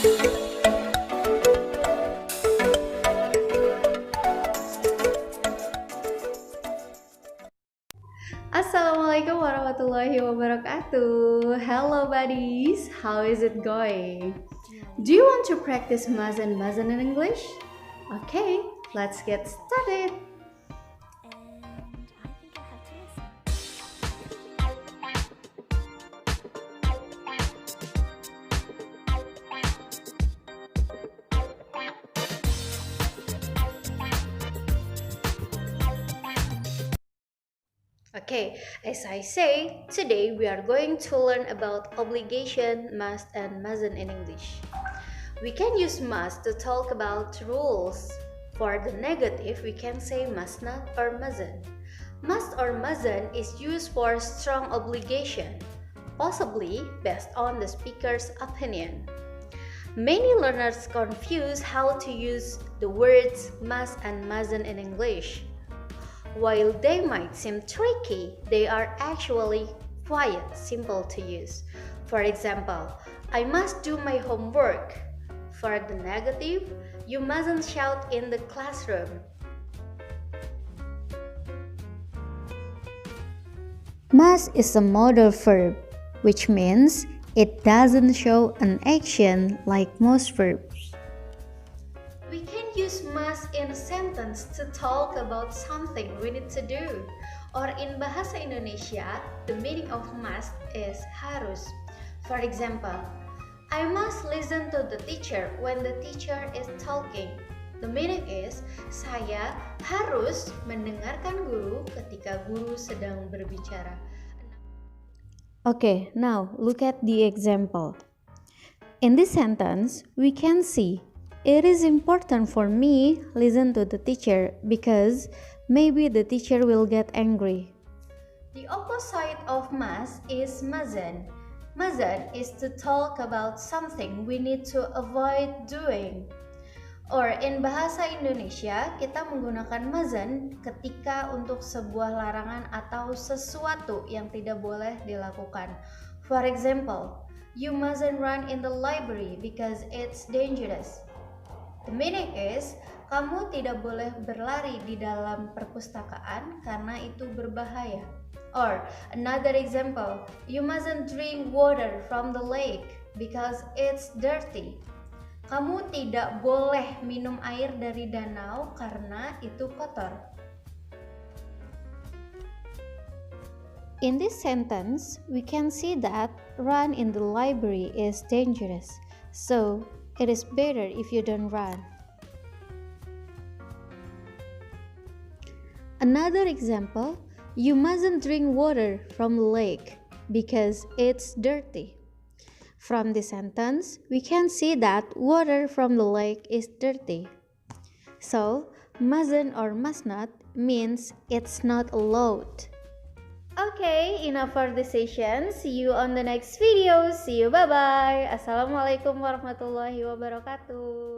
Assalamualaikum warahmatullahi wabarakatuh. Hello buddies, how is it going? Do you want to practice maz and mazan in English? Okay, let's get started. Okay, as I say, today we are going to learn about obligation, must, and mustn't in English. We can use must to talk about rules. For the negative, we can say must not or mustn't. Must or mustn't is used for strong obligation, possibly based on the speaker's opinion. Many learners confuse how to use the words must and mustn't in English. While they might seem tricky, they are actually quite simple to use. For example, I must do my homework. For the negative, you mustn't shout in the classroom. Must is a modal verb, which means it doesn't show an action like most verbs. We can use must in a sentence to talk about something we need to do. Or in Bahasa Indonesia, the meaning of must is harus. For example, I must listen to the teacher when the teacher is talking. The meaning is, saya harus mendengarkan guru ketika guru sedang berbicara. Okay, now look at the example. In this sentence, we can see it is important for me listen to the teacher because maybe the teacher will get angry. The opposite of must is mustn't. Mustn't is to talk about something we need to avoid doing. Or in Bahasa Indonesia, kita menggunakan mustn't ketika untuk sebuah larangan atau sesuatu yang tidak boleh dilakukan. For example, you mustn't run in the library because it's dangerous. The meaning is, kamu tidak boleh berlari di dalam perpustakaan karena itu berbahaya. Or another example, you mustn't drink water from the lake because it's dirty. Kamu tidak boleh minum air dari danau karena itu kotor. In this sentence, we can see that run in the library is dangerous. So, it is better if you don't run. Another example, you mustn't drink water from the lake because it's dirty. From this sentence, we can see that water from the lake is dirty. So, mustn't or must not means it's not allowed. Okay, enough for the session. See you on the next video. See you, bye-bye. Assalamualaikum warahmatullahi wabarakatuh.